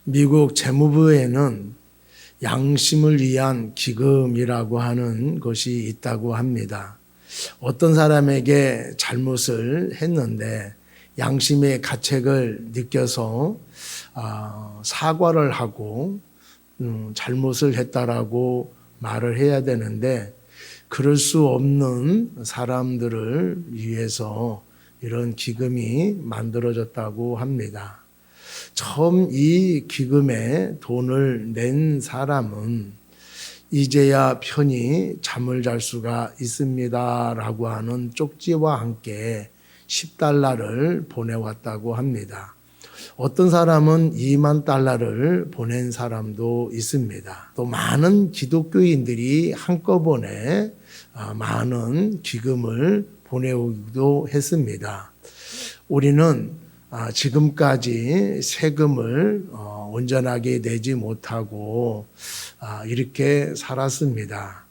미국 재무부에는 양심을 위한 기금이라고 하는 것이 있다고 합니다. 어떤 사람에게 잘못을 했는데 양심의 가책을 느껴서 사과를 하고 잘못을 했다라고 말을 해야 되는데 그럴 수 없는 사람들을 위해서 이런 기금이 만들어졌다고 합니다. 처음 이 기금에 돈을 낸 사람은 이제야 편히 잠을 잘 수가 있습니다 라고 하는 쪽지와 함께 $10를 보내왔다고 합니다. 어떤 사람은 $20,000를 보낸 사람도 있습니다. 또 많은 기독교인들이 한꺼번에 많은 기금을 보내오기도 했습니다. 우리는 지금까지 세금을 온전하게 내지 못하고 이렇게 살았습니다.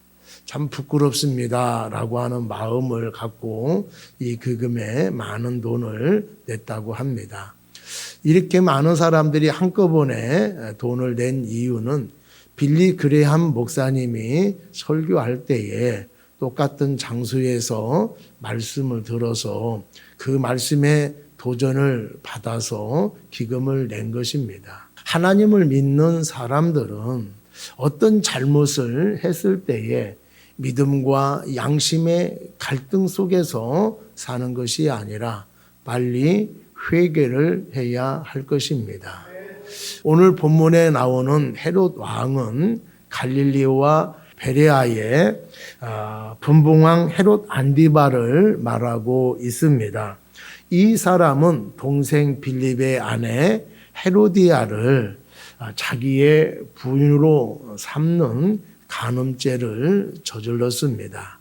참 부끄럽습니다 라고 하는 마음을 갖고 이 기금에 많은 돈을 냈다고 합니다. 이렇게 많은 사람들이 한꺼번에 돈을 낸 이유는 빌리 그레함 목사님이 설교할 때에 똑같은 장소에서 말씀을 들어서 그 말씀에 도전을 받아서 기금을 낸 것입니다. 하나님을 믿는 사람들은 어떤 잘못을 했을 때에 믿음과 양심의 갈등 속에서 사는 것이 아니라 빨리 회개를 해야 할 것입니다. 오늘 본문에 나오는 헤롯 왕은 갈릴리와 베레아의 분봉왕 헤롯 안디바를 말하고 있습니다. 이 사람은 동생 빌립의 아내 헤로디아를 자기의 부인으로 삼는 간음죄를 저질렀습니다.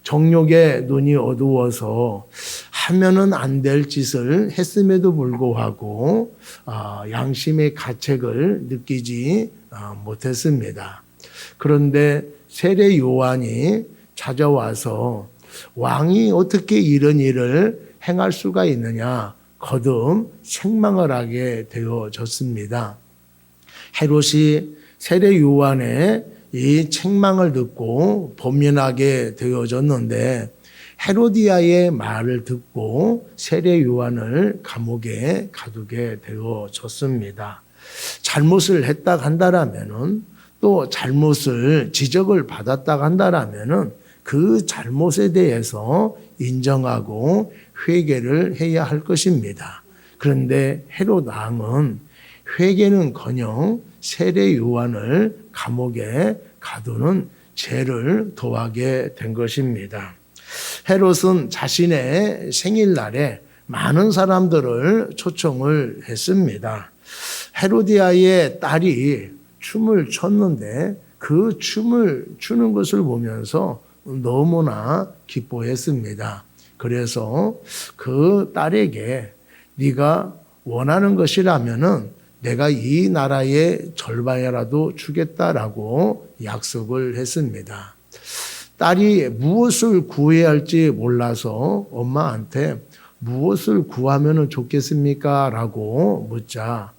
정욕에 눈이 어두워서 하면은 안 될 짓을 했음에도 불구하고 양심의 가책을 느끼지 못했습니다. 그런데 세례 요한이 찾아와서 왕이 어떻게 이런 일을 행할 수가 있느냐 거듭 책망을 하게 되어졌습니다. 헤롯이 세례 요한의 이 책망을 듣고 범민하게 되어졌는데 헤로디아의 말을 듣고 세례 요한을 감옥에 가두게 되어졌습니다. 잘못을 했다 한다라면은 또 잘못을 지적을 받았다 한다라면은 그 잘못에 대해서 인정하고 회개를 해야 할 것입니다. 그런데 헤롯 왕은 회개는커녕 세례 요한을 감옥에 가두는 죄를 도하게 된 것입니다. 헤롯은 자신의 생일날에 많은 사람들을 초청을 했습니다. 헤로디아의 딸이 춤을 췄는데 그 춤을 추는 것을 보면서 너무나 기뻐했습니다. 그래서 그 딸에게 네가 원하는 것이라면은 내가 이 나라의 절반이라도 주겠다라고 약속을 했습니다. 딸이 무엇을 구해야 할지 몰라서 엄마한테 무엇을 구하면 좋겠습니까? 라고 묻자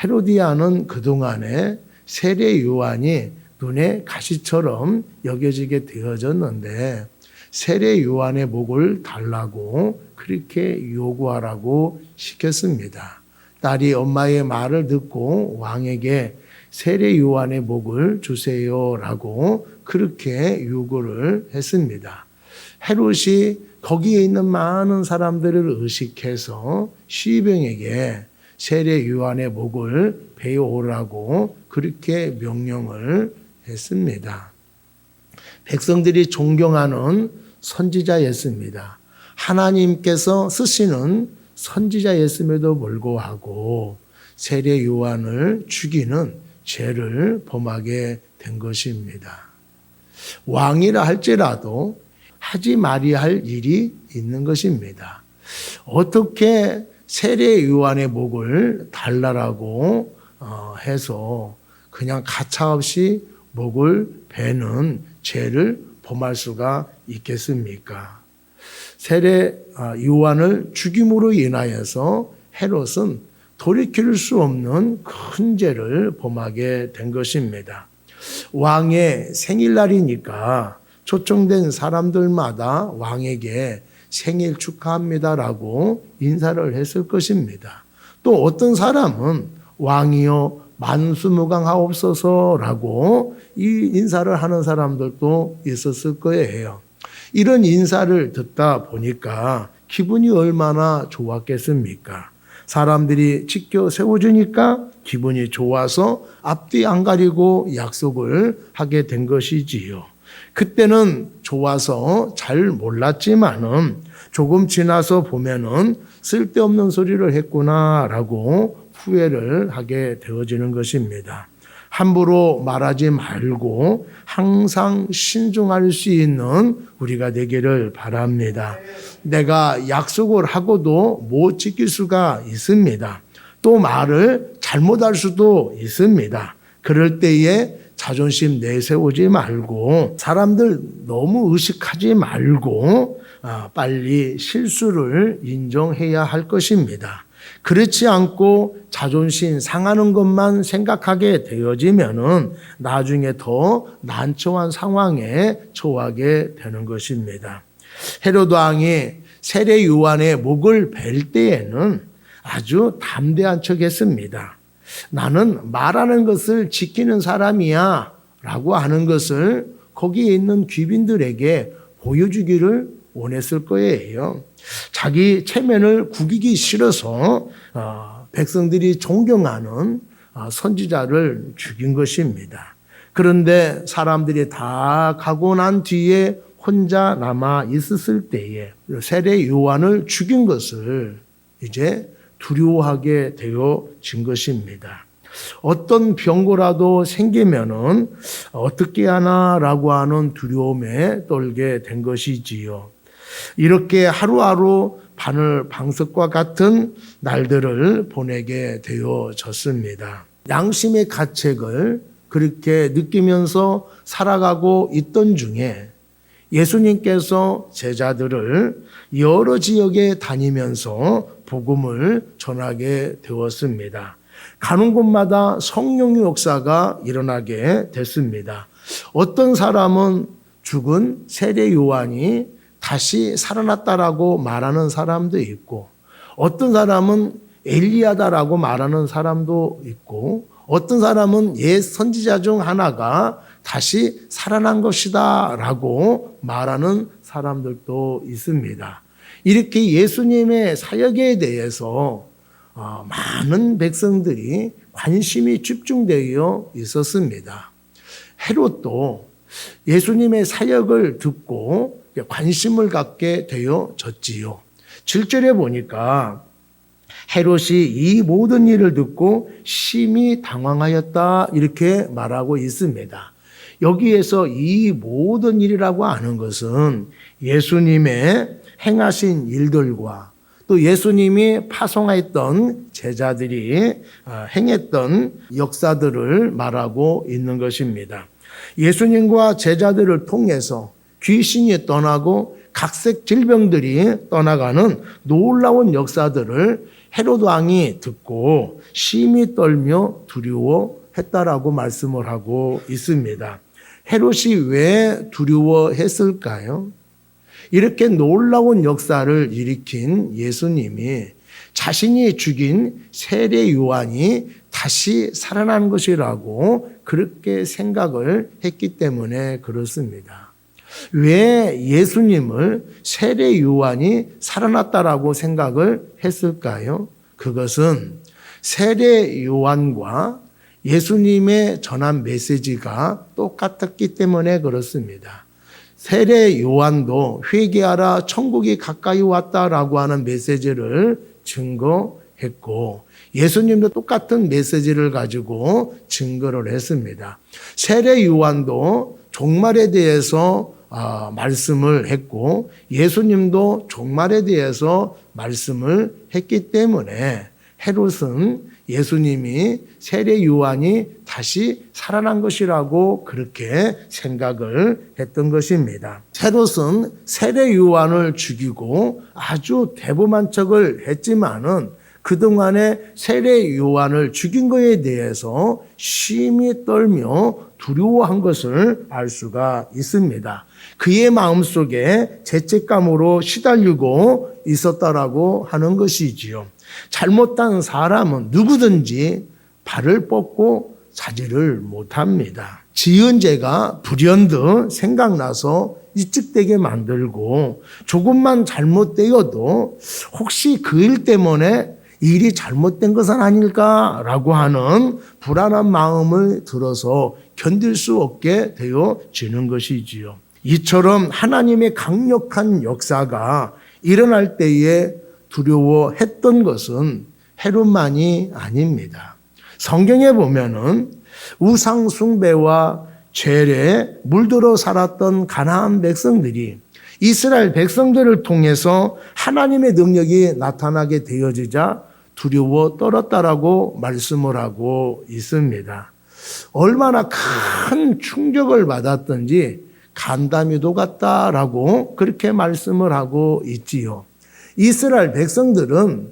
헤로디아는 그동안에 세례 요한이 눈에 가시처럼 여겨지게 되어졌는데 세례 요한의 목을 달라고 그렇게 요구하라고 시켰습니다. 딸이 엄마의 말을 듣고 왕에게 세례 요한의 목을 주세요라고 그렇게 요구를 했습니다. 헤롯이 거기에 있는 많은 사람들을 의식해서 시병에게 세례 요한의 목을 베어오라고 그렇게 명령을 했습니다. 백성들이 존경하는 선지자였습니다. 하나님께서 쓰시는 선지자였음에도 불구하고 세례 요한을 죽이는 죄를 범하게 된 것입니다. 왕이라 할지라도 하지 말아야 할 일이 있는 것입니다. 어떻게 세례 요한의 목을 달라라고 해서 그냥 가차없이 목을 베는 죄를 범할 수가 있겠습니까? 세례 요한을 죽임으로 인하여서 헤롯은 돌이킬 수 없는 큰 죄를 범하게 된 것입니다. 왕의 생일날이니까 초청된 사람들마다 왕에게 생일 축하합니다라고 인사를 했을 것입니다. 또 어떤 사람은 왕이여 만수무강하옵소서라고 이 인사를 하는 사람들도 있었을 거예요. 이런 인사를 듣다 보니까 기분이 얼마나 좋았겠습니까? 사람들이 지켜 세워주니까 기분이 좋아서 앞뒤 안 가리고 약속을 하게 된 것이지요. 그때는 좋아서 잘 몰랐지만은 조금 지나서 보면은 쓸데없는 소리를 했구나라고 후회를 하게 되어지는 것입니다. 함부로 말하지 말고 항상 신중할 수 있는 우리가 되기를 바랍니다. 내가 약속을 하고도 못 지킬 수가 있습니다. 또 말을 잘못할 수도 있습니다. 그럴 때에 자존심 내세우지 말고 사람들 너무 의식하지 말고 빨리 실수를 인정해야 할 것입니다. 그렇지 않고 자존심 상하는 것만 생각하게 되어지면은 나중에 더 난처한 상황에 처하게 되는 것입니다. 헤로드 왕이 세례 요한의 목을 벨 때에는 아주 담대한 척했습니다. 나는 말하는 것을 지키는 사람이야 라고 하는 것을 거기에 있는 귀빈들에게 보여주기를 원했을 거예요. 자기 체면을 구기기 싫어서 백성들이 존경하는 선지자를 죽인 것입니다. 그런데 사람들이 다 가고 난 뒤에 혼자 남아 있었을 때에 세례 요한을 죽인 것을 이제 두려워하게 되어진 것입니다. 어떤 병고라도 생기면은 어떻게 하나라고 하는 두려움에 떨게 된 것이지요. 이렇게 하루하루 바늘방석과 같은 날들을 보내게 되어졌습니다. 양심의 가책을 그렇게 느끼면서 살아가고 있던 중에 예수님께서 제자들을 여러 지역에 다니면서 복음을 전하게 되었습니다. 가는 곳마다 성령의 역사가 일어나게 됐습니다. 어떤 사람은 죽은 세례 요한이 다시 살아났다라고 말하는 사람도 있고, 어떤 사람은 엘리야다라고 말하는 사람도 있고, 어떤 사람은 옛 선지자 중 하나가 다시 살아난 것이다라고 말하는 사람들도 있습니다. 이렇게 예수님의 사역에 대해서 많은 백성들이 관심이 집중되어 있었습니다. 헤롯도 예수님의 사역을 듣고 관심을 갖게 되어졌지요. 7절에 보니까 헤롯이 이 모든 일을 듣고 심히 당황하였다 이렇게 말하고 있습니다. 여기에서 이 모든 일이라고 하는 것은 예수님의 행하신 일들과 또 예수님이 파송했던 제자들이 행했던 역사들을 말하고 있는 것입니다. 예수님과 제자들을 통해서 귀신이 떠나고 각색 질병들이 떠나가는 놀라운 역사들을 헤롯 왕이 듣고 심히 떨며 두려워했다라고 말씀을 하고 있습니다. 헤롯이 왜 두려워했을까요? 이렇게 놀라운 역사를 일으킨 예수님이 자신이 죽인 세례 요한이 다시 살아난 것이라고 그렇게 생각을 했기 때문에 그렇습니다. 왜 예수님을 세례 요한이 살아났다라고 생각을 했을까요? 그것은 세례 요한과 예수님의 전한 메시지가 똑같았기 때문에 그렇습니다. 세례 요한도 회개하라 천국이 가까이 왔다라고 하는 메시지를 증거했고 예수님도 똑같은 메시지를 가지고 증거를 했습니다. 세례 요한도 종말에 대해서 말씀을 했고 예수님도 종말에 대해서 말씀을 했기 때문에 헤롯은 예수님이 세례 요한이 다시 살아난 것이라고 그렇게 생각을 했던 것입니다. 헤롯은 세례 요한을 죽이고 아주 대범한 척을 했지만은 그동안에 세례 요한을 죽인 것에 대해서 심히 떨며 두려워한 것을 알 수가 있습니다. 그의 마음속에 죄책감으로 시달리고 있었다라고 하는 것이지요. 잘못한 사람은 누구든지 발을 뻗고 자제를 못합니다. 지은 죄가 불현듯 생각나서 이측되게 만들고 조금만 잘못되어도 혹시 그 일 때문에 일이 잘못된 것은 아닐까라고 하는 불안한 마음을 들어서 견딜 수 없게 되어지는 것이지요. 이처럼 하나님의 강력한 역사가 일어날 때에 두려워했던 것은 헤롯만이 아닙니다. 성경에 보면은 우상 숭배와 죄에 물들어 살았던 가나안 백성들이 이스라엘 백성들을 통해서 하나님의 능력이 나타나게 되어지자 두려워 떨었다라고 말씀을 하고 있습니다. 얼마나 큰 충격을 받았던지 간담이 녹았다라고 그렇게 말씀을 하고 있지요. 이스라엘 백성들은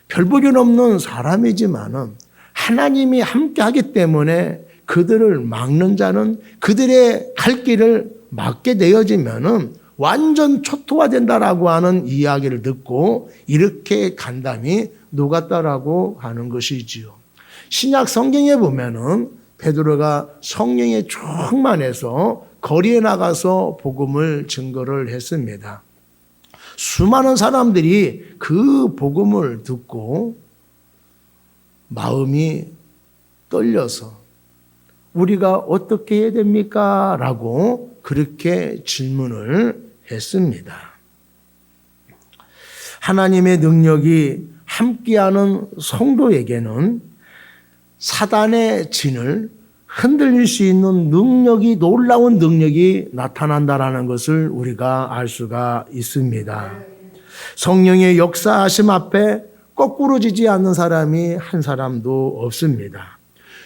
별 볼일 없는 사람이지만은 하나님이 함께하기 때문에 그들을 막는 자는 그들의 갈 길을 막게 되어지면은 완전 초토화된다라고 하는 이야기를 듣고 이렇게 간담이 녹았다라고 하는 것이지요. 신약 성경에 보면은 베드로가 성령에 충만해서 거리에 나가서 복음을 증거를 했습니다. 수많은 사람들이 그 복음을 듣고 마음이 떨려서 우리가 어떻게 해야 됩니까? 라고 그렇게 질문을 했습니다. 하나님의 능력이 함께하는 성도에게는 사단의 진을 흔들릴 수 있는 능력이, 놀라운 능력이 나타난다라는 것을 우리가 알 수가 있습니다. 성령의 역사하심 앞에 거꾸로 지지 않는 사람이 한 사람도 없습니다.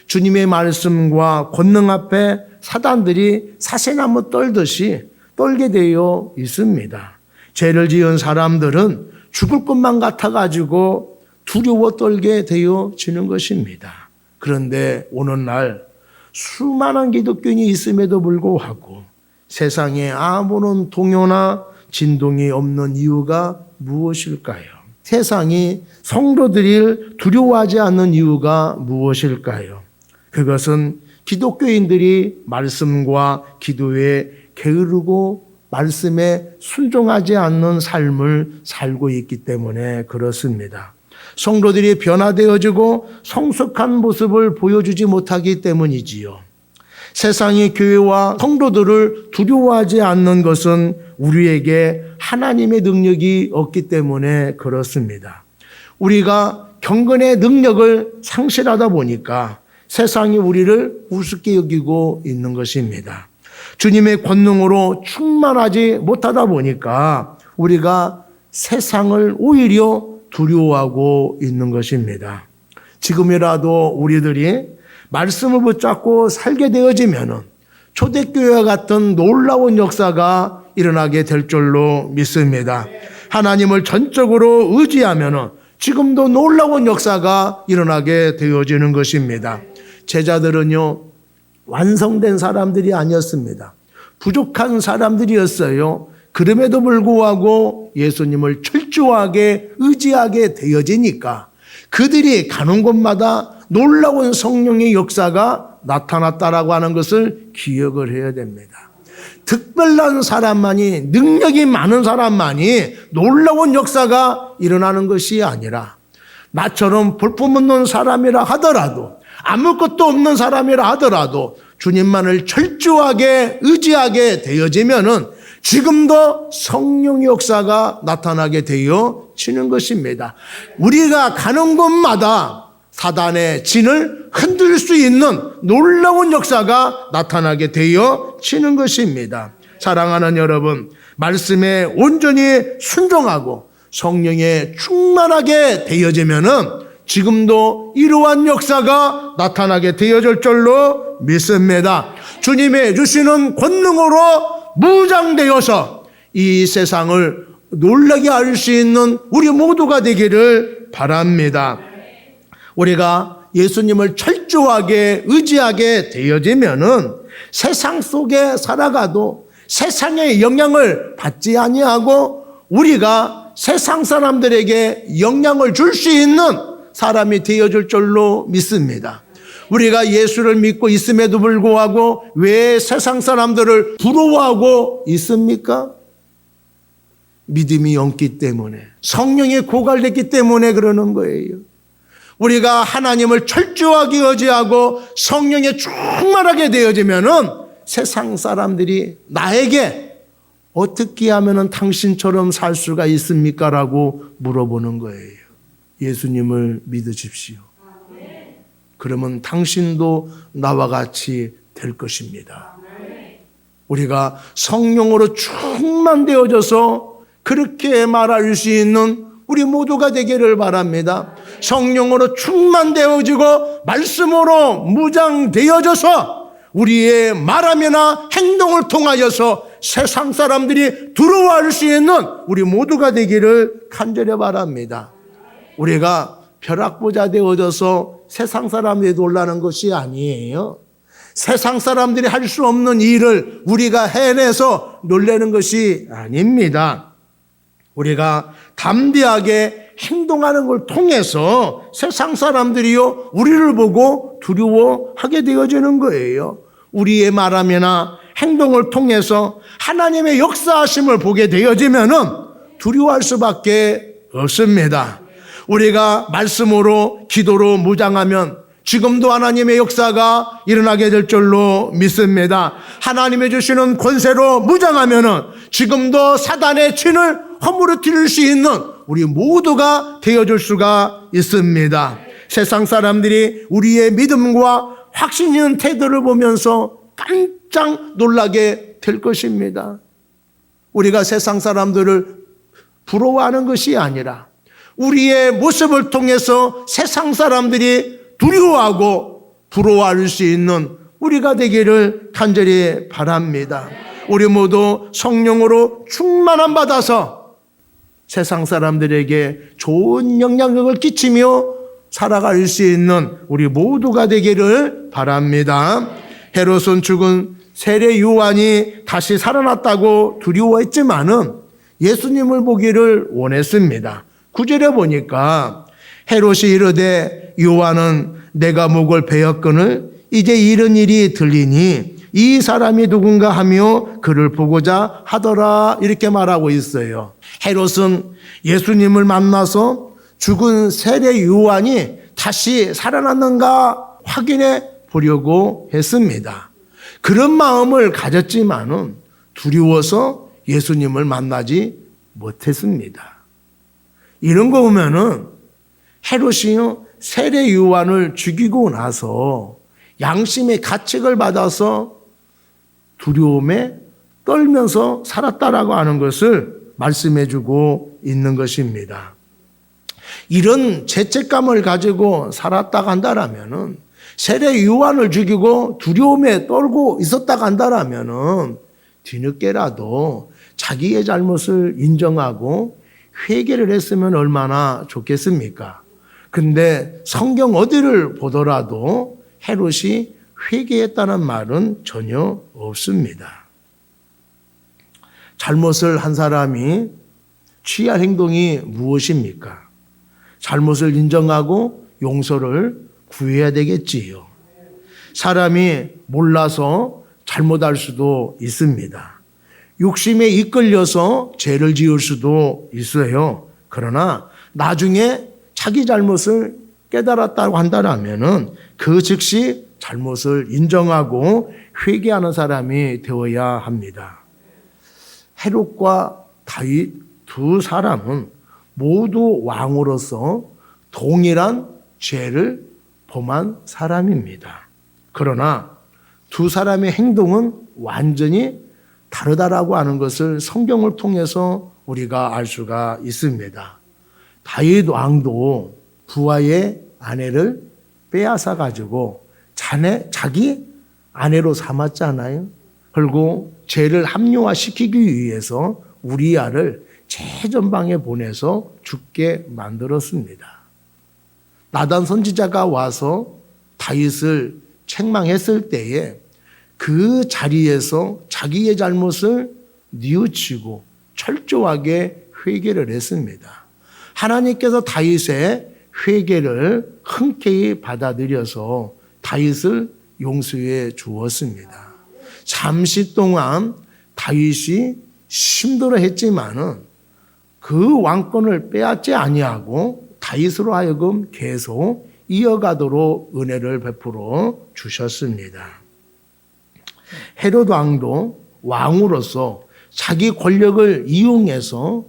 주님의 말씀과 권능 앞에 사단들이 사시나무 떨듯이 떨게 되어 있습니다. 죄를 지은 사람들은 죽을 것만 같아가지고 두려워 떨게 되어지는 것입니다. 그런데 오늘날 수많은 기독교인이 있음에도 불구하고 세상에 아무런 동요나 진동이 없는 이유가 무엇일까요? 세상이 성도들을 두려워하지 않는 이유가 무엇일까요? 그것은 기독교인들이 말씀과 기도에 게으르고 말씀에 순종하지 않는 삶을 살고 있기 때문에 그렇습니다. 성도들이 변화되어지고 성숙한 모습을 보여주지 못하기 때문이지요. 세상이 교회와 성도들을 두려워하지 않는 것은 우리에게 하나님의 능력이 없기 때문에 그렇습니다. 우리가 경건의 능력을 상실하다 보니까 세상이 우리를 우습게 여기고 있는 것입니다. 주님의 권능으로 충만하지 못하다 보니까 우리가 세상을 오히려 두려워하고 있는 것입니다. 지금이라도 우리들이 말씀을 붙잡고 살게 되어지면은 초대교회와 같은 놀라운 역사가 일어나게 될 줄로 믿습니다. 하나님을 전적으로 의지하면은 지금도 놀라운 역사가 일어나게 되어지는 것입니다. 제자들은요, 완성된 사람들이 아니었습니다. 부족한 사람들이었어요. 그럼에도 불구하고 예수님을 철저하게 의지하게 되어지니까 그들이 가는 곳마다 놀라운 성령의 역사가 나타났다라고 하는 것을 기억을 해야 됩니다. 특별한 사람만이, 능력이 많은 사람만이 놀라운 역사가 일어나는 것이 아니라 나처럼 볼품없는 사람이라 하더라도, 아무것도 없는 사람이라 하더라도 주님만을 철저하게 의지하게 되어지면은 지금도 성령의 역사가 나타나게 되어지는 것입니다. 우리가 가는 곳마다 사단의 진을 흔들 수 있는 놀라운 역사가 나타나게 되어지는 것입니다. 사랑하는 여러분, 말씀에 온전히 순종하고 성령에 충만하게 되어지면은 지금도 이러한 역사가 나타나게 되어질 줄로 믿습니다. 주님의 주시는 권능으로 무장되어서 이 세상을 놀라게 할 수 있는 우리 모두가 되기를 바랍니다. 우리가 예수님을 철저하게 의지하게 되어지면은 세상 속에 살아가도 세상의 영향을 받지 아니하고 우리가 세상 사람들에게 영향을 줄 수 있는 사람이 되어줄 줄로 믿습니다. 우리가 예수를 믿고 있음에도 불구하고 왜 세상 사람들을 부러워하고 있습니까? 믿음이 없기 때문에, 성령이 고갈됐기 때문에 그러는 거예요. 우리가 하나님을 철저하게 의지하고 성령에 충만하게 되어지면은 세상 사람들이 나에게 어떻게 하면은 당신처럼 살 수가 있습니까? 라고 물어보는 거예요. 예수님을 믿으십시오. 그러면 당신도 나와 같이 될 것입니다. 우리가 성령으로 충만되어져서 그렇게 말할 수 있는 우리 모두가 되기를 바랍니다. 성령으로 충만되어지고 말씀으로 무장되어져서 우리의 말하면나 행동을 통하여서 세상 사람들이 두려워할 수 있는 우리 모두가 되기를 간절히 바랍니다. 우리가 벼락부자 되어져서 세상 사람들이 놀라는 것이 아니에요. 세상 사람들이 할 수 없는 일을 우리가 해내서 놀라는 것이 아닙니다. 우리가 담대하게 행동하는 걸 통해서 세상 사람들이요 우리를 보고 두려워하게 되어지는 거예요. 우리의 말하면나 행동을 통해서 하나님의 역사하심을 보게 되어지면은 두려워할 수밖에 없습니다. 우리가 말씀으로 기도로 무장하면 지금도 하나님의 역사가 일어나게 될 줄로 믿습니다. 하나님이 주시는 권세로 무장하면은 지금도 사단의 진을 허물어뜨릴 수 있는 우리 모두가 되어줄 수가 있습니다. 세상 사람들이 우리의 믿음과 확신 있는 태도를 보면서 깜짝 놀라게 될 것입니다. 우리가 세상 사람들을 부러워하는 것이 아니라 우리의 모습을 통해서 세상 사람들이 두려워하고 부러워할 수 있는 우리가 되기를 간절히 바랍니다. 우리 모두 성령으로 충만함 받아서 세상 사람들에게 좋은 영향력을 끼치며 살아갈 수 있는 우리 모두가 되기를 바랍니다. 헤롯은 죽은 세례 요한이 다시 살아났다고 두려워했지만은 예수님을 보기를 원했습니다. 9절에 보니까 헤롯이 이르되 요한은 내가 목을 베었거늘 이제 이런 일이 들리니 이 사람이 누군가 하며 그를 보고자 하더라 이렇게 말하고 있어요. 헤롯은 예수님을 만나서 죽은 세례 요한이 다시 살아났는가 확인해 보려고 했습니다. 그런 마음을 가졌지만은 두려워서 예수님을 만나지 못했습니다. 이런 거 보면은 헤롯이요 세례 요한을 죽이고 나서 양심의 가책을 받아서 두려움에 떨면서 살았다라고 하는 것을 말씀해주고 있는 것입니다. 이런 죄책감을 가지고 살았다고 한다라면은 세례 요한을 죽이고 두려움에 떨고 있었다고 한다라면은 뒤늦게라도 자기의 잘못을 인정하고 회개를 했으면 얼마나 좋겠습니까? 근데 성경 어디를 보더라도 헤롯이 회개했다는 말은 전혀 없습니다. 잘못을 한 사람이 취할 행동이 무엇입니까? 잘못을 인정하고 용서를 구해야 되겠지요. 사람이 몰라서 잘못할 수도 있습니다. 욕심에 이끌려서 죄를 지을 수도 있어요. 그러나 나중에 자기 잘못을 깨달았다고 한다면은 그 즉시 잘못을 인정하고 회개하는 사람이 되어야 합니다. 헤롯과 다윗 두 사람은 모두 왕으로서 동일한 죄를 범한 사람입니다. 그러나 두 사람의 행동은 완전히 다르다라고 하는 것을 성경을 통해서 우리가 알 수가 있습니다. 다윗 왕도 부하의 아내를 빼앗아 가지고 자기 아내로 삼았잖아요. 그리고 죄를 합리화시키기 위해서 우리아를 최전방에 보내서 죽게 만들었습니다. 나단 선지자가 와서 다윗을 책망했을 때에 그 자리에서 자기의 잘못을 뉘우치고 철저하게 회개를 했습니다. 하나님께서 다윗의 회개를 흔쾌히 받아들여서 다윗을 용서해 주었습니다. 잠시 동안 다윗이 힘들어했지만은 그 왕권을 빼앗지 아니하고 다윗으로 하여금 계속 이어가도록 은혜를 베풀어 주셨습니다. 헤롯 왕도 왕으로서 자기 권력을 이용해서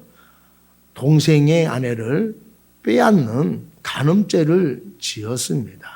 동생의 아내를 빼앗는 간음죄를 지었습니다.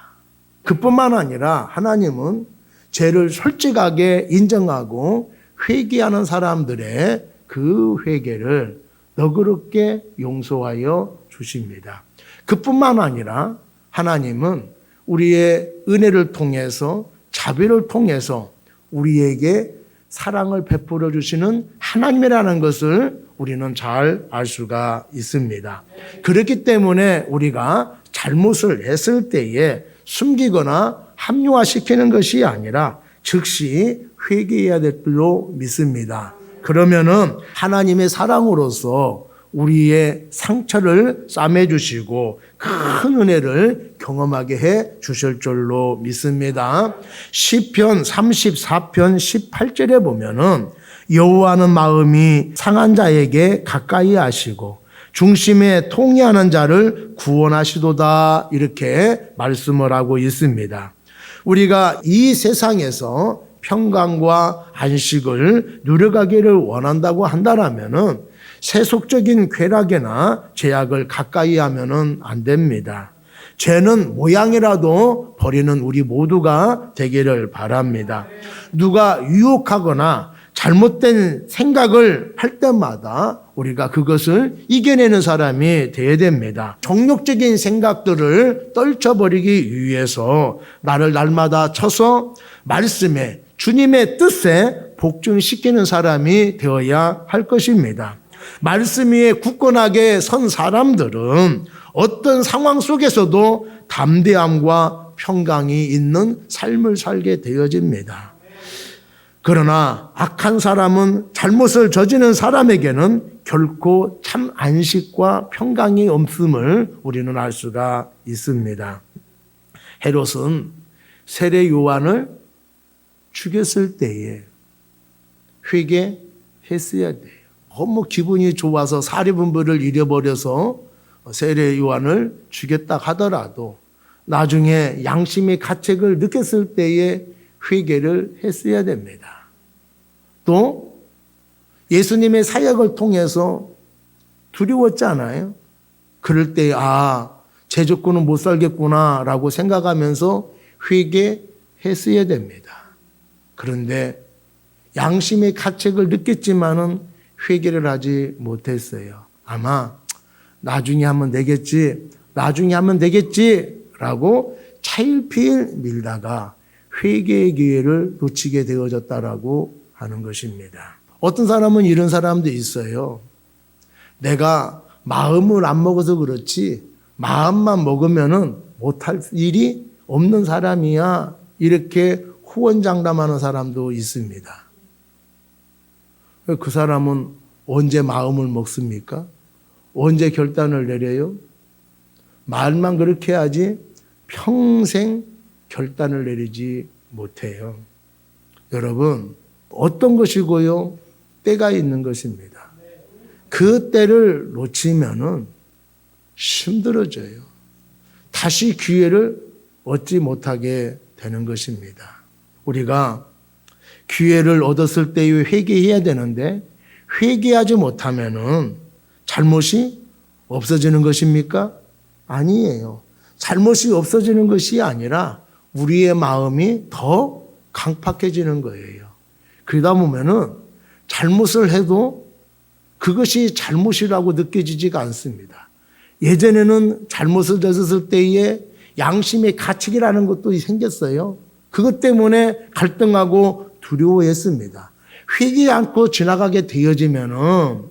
그뿐만 아니라 하나님은 죄를 솔직하게 인정하고 회개하는 사람들의 그 회개를 너그럽게 용서하여 주십니다. 그뿐만 아니라 하나님은 우리의 은혜를 통해서 자비를 통해서 우리에게 사랑을 베풀어 주시는 하나님이라는 것을 우리는 잘 알 수가 있습니다. 그렇기 때문에 우리가 잘못을 했을 때에 숨기거나 합리화시키는 것이 아니라 즉시 회개해야 될 줄로 믿습니다. 그러면은 하나님의 사랑으로서 우리의 상처를 싸매주시고 큰 은혜를 경험하게 해 주실 줄로 믿습니다. 시편 34편 18절에 보면은 여호와는 마음이 상한 자에게 가까이 하시고 중심에 통회하는 자를 구원하시도다, 이렇게 말씀을 하고 있습니다. 우리가 이 세상에서 평강과 안식을 누려가기를 원한다고 한다라면은 세속적인 쾌락이나 제약을 가까이 하면은 안 됩니다. 죄는 모양이라도 버리는 우리 모두가 되기를 바랍니다. 누가 유혹하거나 잘못된 생각을 할 때마다 우리가 그것을 이겨내는 사람이 되어야 됩니다. 정욕적인 생각들을 떨쳐버리기 위해서 나를 날마다 쳐서 말씀에 주님의 뜻에 복종시키는 사람이 되어야 할 것입니다. 말씀 위에 굳건하게 선 사람들은 어떤 상황 속에서도 담대함과 평강이 있는 삶을 살게 되어집니다. 그러나 악한 사람은, 잘못을 저지른 사람에게는 결코 참 안식과 평강이 없음을 우리는 알 수가 있습니다. 헤롯은 세례 요한을 죽였을 때에 회개했어야 돼요. 너무 기분이 좋아서 사리분별을 잃어버려서 세례 요한을 죽였다 하더라도 나중에 양심의 가책을 느꼈을 때에 회개를 했어야 됩니다. 또 예수님의 사역을 통해서 두려웠잖아요. 그럴 때 제 조건은 못 살겠구나 라고 생각하면서 회개했어야 됩니다. 그런데 양심의 가책을 느꼈지만은 회개를 하지 못했어요. 아마 나중에 하면 되겠지 라고 차일피일 밀다가 회개의 기회를 놓치게 되어졌다라고 하는 것입니다. 어떤 사람은 이런 사람도 있어요. 내가 마음을 안 먹어서 그렇지 마음만 먹으면은 못할 일이 없는 사람이야, 이렇게 후원장담하는 사람도 있습니다. 그 사람은 언제 마음을 먹습니까? 언제 결단을 내려요? 말만 그렇게 하지 평생 결단을 내리지 못해요. 여러분, 어떤 것이고요? 때가 있는 것입니다. 그 때를 놓치면은 힘들어져요. 다시 기회를 얻지 못하게 되는 것입니다. 우리가 기회를 얻었을 때에 회개해야 되는데 회개하지 못하면은 잘못이 없어지는 것입니까? 아니에요. 잘못이 없어지는 것이 아니라 우리의 마음이 더 강팍해지는 거예요. 그러다 보면은 잘못을 해도 그것이 잘못이라고 느껴지지가 않습니다. 예전에는 잘못을 저질렀을 때에 양심의 가책이라는 것도 생겼어요. 그것 때문에 갈등하고 두려워했습니다. 회개하지 않고 지나가게 되어지면은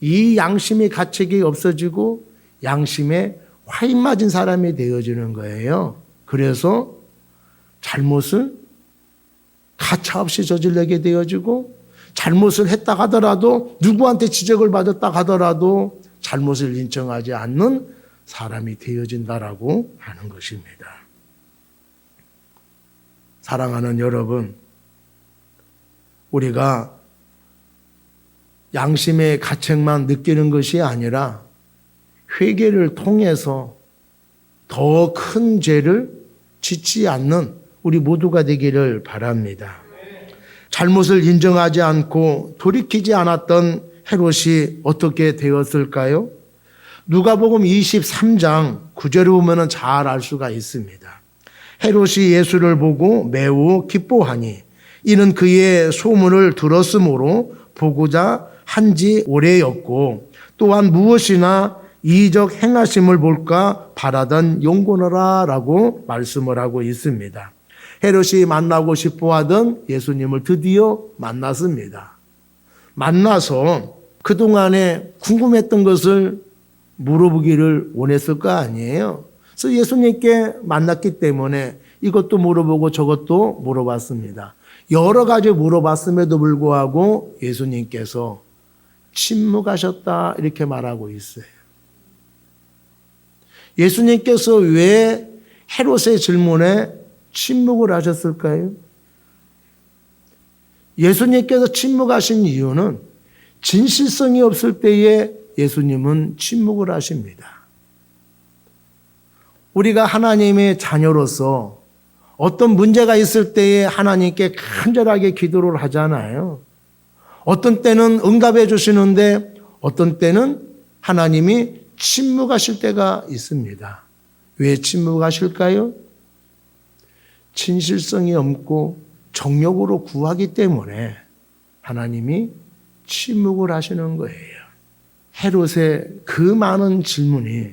이 양심의 가책이 없어지고 양심의 화인 맞은 사람이 되어지는 거예요. 그래서 잘못을 가차없이 저지르게 되어지고 잘못을 했다 하더라도 누구한테 지적을 받았다 하더라도 잘못을 인정하지 않는 사람이 되어진다라고 하는 것입니다. 사랑하는 여러분, 우리가 양심의 가책만 느끼는 것이 아니라 회개를 통해서 더 큰 죄를 짓지 않는 우리 모두가 되기를 바랍니다. 잘못을 인정하지 않고 돌이키지 않았던 헤롯이 어떻게 되었을까요? 누가복음 23장 9절에 보면 잘 알 수가 있습니다. 헤롯이 예수를 보고 매우 기뻐하니 이는 그의 소문을 들었으므로 보고자 한지 오래였고 또한 무엇이나 이적 행하심을 볼까 바라던 용고너라 라고 말씀을 하고 있습니다. 헤롯이 만나고 싶어하던 예수님을 드디어 만났습니다. 만나서 그동안에 궁금했던 것을 물어보기를 원했을 거 아니에요. 그래서 예수님께 만났기 때문에 이것도 물어보고 저것도 물어봤습니다. 여러 가지 물어봤음에도 불구하고 예수님께서 침묵하셨다 이렇게 말하고 있어요. 예수님께서 왜 헤롯의 질문에 침묵을 하셨을까요? 예수님께서 침묵하신 이유는 진실성이 없을 때에 예수님은 침묵을 하십니다. 우리가 하나님의 자녀로서 어떤 문제가 있을 때에 하나님께 간절하게 기도를 하잖아요. 어떤 때는 응답해 주시는데 어떤 때는 하나님이 침묵하실 때가 있습니다. 왜 침묵하실까요? 진실성이 없고 정욕으로 구하기 때문에 하나님이 침묵을 하시는 거예요. 헤롯의 그 많은 질문이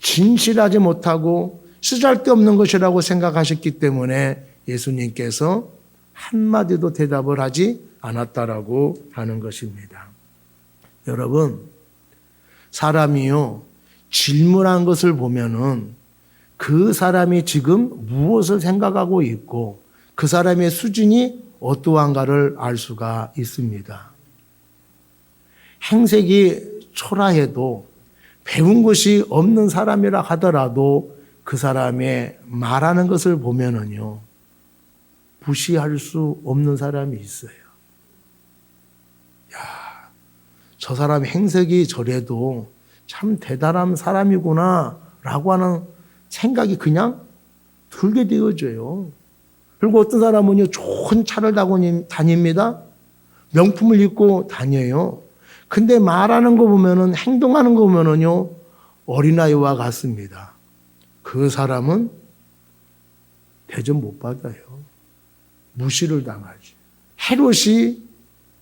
진실하지 못하고 쓰잘데없는 것이라고 생각하셨기 때문에 예수님께서 한마디도 대답을 하지 않았다라고 하는 것입니다. 여러분, 사람이요, 질문한 것을 보면은 그 사람이 지금 무엇을 생각하고 있고 그 사람의 수준이 어떠한가를 알 수가 있습니다. 행색이 초라해도 배운 것이 없는 사람이라 하더라도 그 사람의 말하는 것을 보면은요, 무시할 수 없는 사람이 있어요. 야, 저 사람 행색이 저래도 참 대단한 사람이구나 라고 하는 생각이 그냥 들게 되어져요. 그리고 어떤 사람은요, 좋은 차를 타고 다닙니다. 명품을 입고 다녀요. 근데 말하는 거 보면은, 행동하는 거 보면은요, 어린아이와 같습니다. 그 사람은 대접 못 받아요. 무시를 당하지. 헤롯이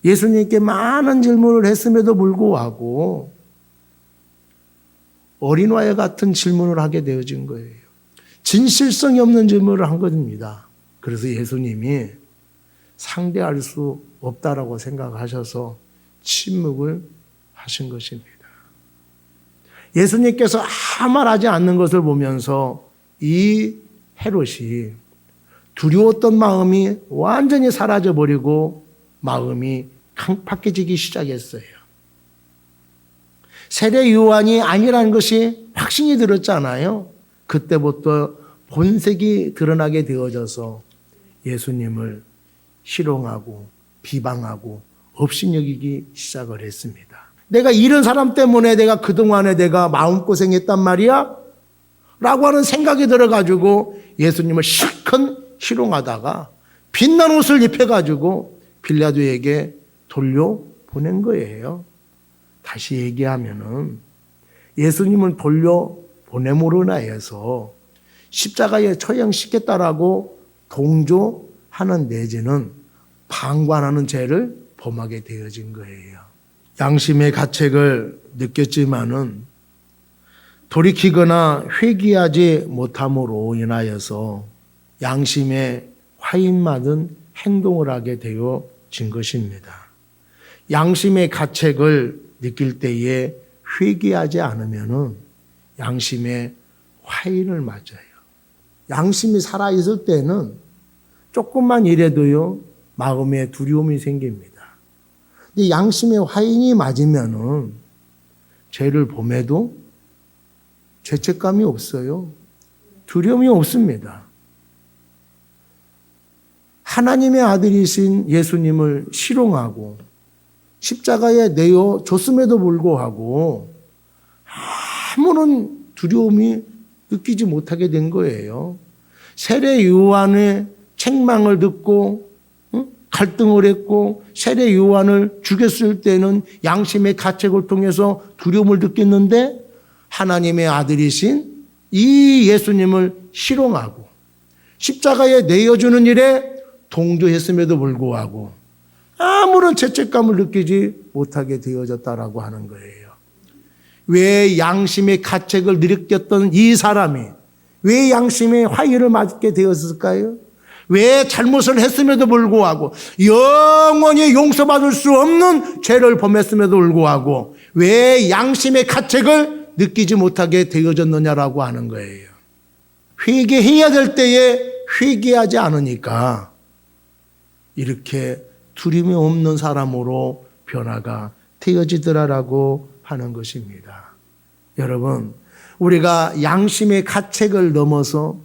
예수님께 많은 질문을 했음에도 불구하고 어린아이 같은 질문을 하게 되어진 거예요. 진실성이 없는 질문을 한 겁니다. 그래서 예수님이 상대할 수 없다라고 생각하셔서 침묵을 하신 것입니다. 예수님께서 아무 말 하지 않는 것을 보면서 이 헤롯이 두려웠던 마음이 완전히 사라져버리고 마음이 강팍해지기 시작했어요. 세례 요한이 아니라는 것이 확신이 들었잖아요. 그때부터 본색이 드러나게 되어져서 예수님을 희롱하고 비방하고 업신여기기 시작을 했습니다. 내가 이런 사람 때문에 내가 그동안에 내가 마음고생했단 말이야? 라고 하는 생각이 들어가지고 예수님을 실컷 희롱하다가 빛난 옷을 입혀가지고 빌라도에게 돌려보낸 거예요. 다시 얘기하면은 예수님을 돌려보냄으로 인하여서 십자가에 처형시켰다라고 동조하는 내지는 방관하는 죄를 범하게 되어진 거예요. 양심의 가책을 느꼈지만은 돌이키거나 회개하지 못함으로 인하여서 양심에 화인맞은 행동을 하게 되어진 것입니다. 양심의 가책을 느낄 때에 회개하지 않으면은 양심에 화인을 맞아요. 양심이 살아있을 때는 조금만 일해도요, 마음에 두려움이 생깁니다. 근데 양심에 화인이 맞으면은 죄를 범해도 죄책감이 없어요. 두려움이 없습니다. 하나님의 아들이신 예수님을 실용하고 십자가에 내어 줬음에도 불구하고 아무런 두려움이 느끼지 못하게 된 거예요. 세례 요한의 책망을 듣고 갈등을 했고 세례 요한을 죽였을 때는 양심의 가책을 통해서 두려움을 느꼈는데 하나님의 아들이신 이 예수님을 실용하고 십자가에 내어주는 일에 동조했음에도 불구하고 아무런 죄책감을 느끼지 못하게 되어졌다라고 하는 거예요. 왜 양심의 가책을 느꼈던 이 사람이 왜 양심의 화의를 맞게 되었을까요? 왜 잘못을 했음에도 불구하고 영원히 용서받을 수 없는 죄를 범했음에도 불구하고 왜 양심의 가책을 느끼지 못하게 되어졌느냐라고 하는 거예요. 회개해야 될 때에 회개하지 않으니까 이렇게 두려움이 없는 사람으로 변화가 되어지더라라고 하는 것입니다. 여러분, 우리가 양심의 가책을 넘어서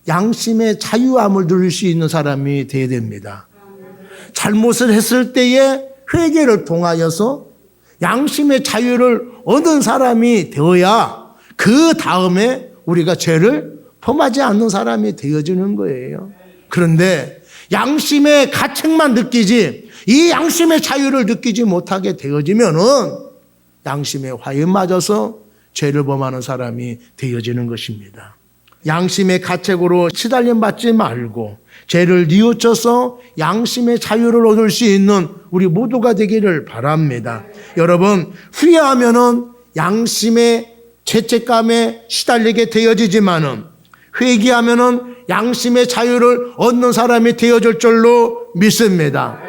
양심의 자유함을 누릴 수 있는 사람이 되어야 됩니다. 잘못을 했을 때에 회개를 통하여서 양심의 자유를 얻은 사람이 되어야 그 다음에 우리가 죄를 범하지 않는 사람이 되어지는 거예요. 그런데 양심의 가책만 느끼지 이 양심의 자유를 느끼지 못하게 되어지면은 양심의 화에 맞아서 죄를 범하는 사람이 되어지는 것입니다. 양심의 가책으로 시달림 받지 말고 죄를 뉘우쳐서 양심의 자유를 얻을 수 있는 우리 모두가 되기를 바랍니다. 여러분, 후회하면은 양심의 죄책감에 시달리게 되어지지만은 회개하면은 양심의 자유를 얻는 사람이 되어질 줄로 믿습니다.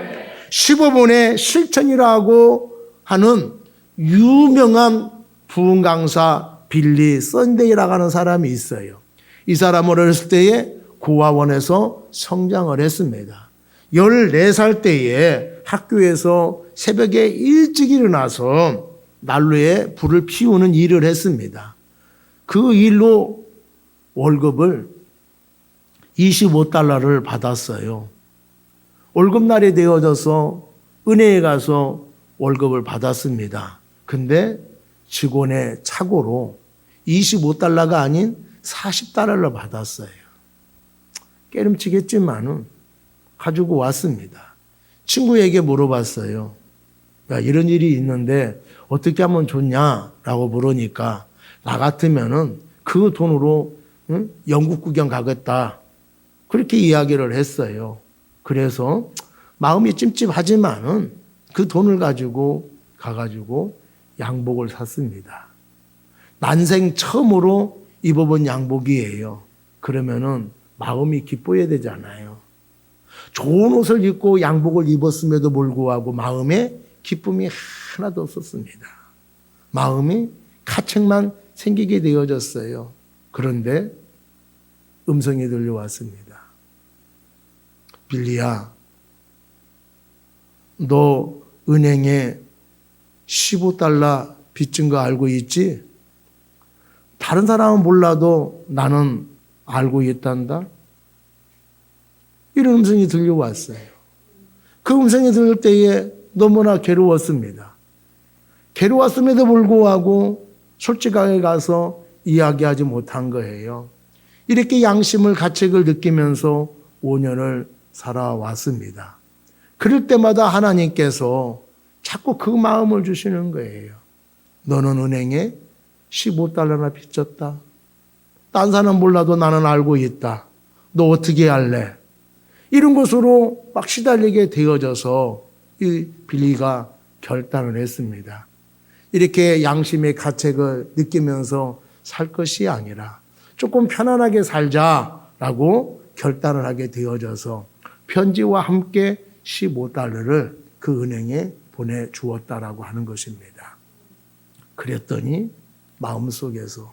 15분의 실천이라고 하는 유명한 부흥 강사 빌리 썬데이라고 하는 사람이 있어요. 이 사람은 어렸을 때에 고아원에서 성장을 했습니다. 14살 때에 학교에서 새벽에 일찍 일어나서 난로에 불을 피우는 일을 했습니다. 그 일로 월급을 25달러를 받았어요. 월급날이 되어져서 은행에 가서 월급을 받았습니다. 근데 직원의 착오로 25달러가 아닌 40달러를 받았어요. 깨름치겠지만은 가지고 왔습니다. 친구에게 물어봤어요. 야, 이런 일이 있는데 어떻게 하면 좋냐라고 물으니까 나 같으면은 그 돈으로 영국 구경 가겠다. 그렇게 이야기를 했어요. 그래서 마음이 찜찜하지만은 그 돈을 가지고 가가지고 양복을 샀습니다. 난생 처음으로 입어본 양복이에요. 그러면은 마음이 기뻐야 되잖아요. 좋은 옷을 입고 양복을 입었음에도 불구하고 마음에 기쁨이 하나도 없었습니다. 마음이 가책만 생기게 되어졌어요. 그런데 음성이 들려왔습니다. 빌리야, 너 은행에 15달러 빚진 거 알고 있지? 다른 사람은 몰라도 나는 알고 있단다. 이런 음성이 들려왔어요. 그 음성이 들을 때에 너무나 괴로웠습니다. 괴로웠음에도 불구하고 솔직하게 가서 이야기하지 못한 거예요. 이렇게 양심을 가책을 느끼면서 5년을 살아왔습니다. 그럴 때마다 하나님께서 자꾸 그 마음을 주시는 거예요. 너는 은행에 15달러나 빚졌다. 딴 사람 몰라도 나는 알고 있다. 너 어떻게 할래? 이런 것으로 막 시달리게 되어져서 이 빌리가 결단을 했습니다. 이렇게 양심의 가책을 느끼면서 살 것이 아니라 조금 편안하게 살자라고 결단을 하게 되어져서 편지와 함께 15달러를 그 은행에 보내주었다라고 하는 것입니다. 그랬더니 마음속에서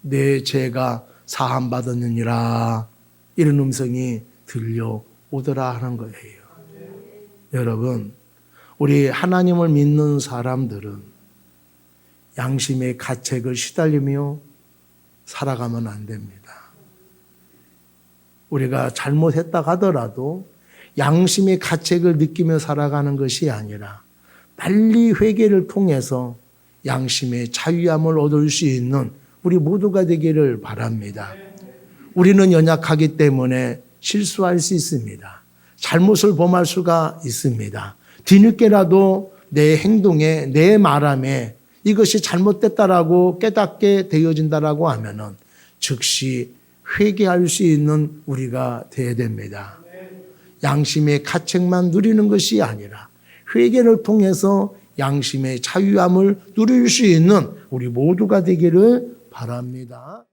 내 죄가 사함받았느니라. 이런 음성이 들려오더라 하는 거예요. 여러분, 우리 하나님을 믿는 사람들은 양심의 가책을 시달리며 살아가면 안 됩니다. 우리가 잘못했다 하더라도 양심의 가책을 느끼며 살아가는 것이 아니라 빨리 회개를 통해서 양심의 자유함을 얻을 수 있는 우리 모두가 되기를 바랍니다. 우리는 연약하기 때문에 실수할 수 있습니다. 잘못을 범할 수가 있습니다. 뒤늦게라도 내 행동에, 내 말함에 이것이 잘못됐다라고 깨닫게 되어진다라고 하면은 즉시 회개할 수 있는 우리가 되어야 됩니다. 양심의 가책만 누리는 것이 아니라 회개를 통해서 양심의 자유함을 누릴 수 있는 우리 모두가 되기를 바랍니다.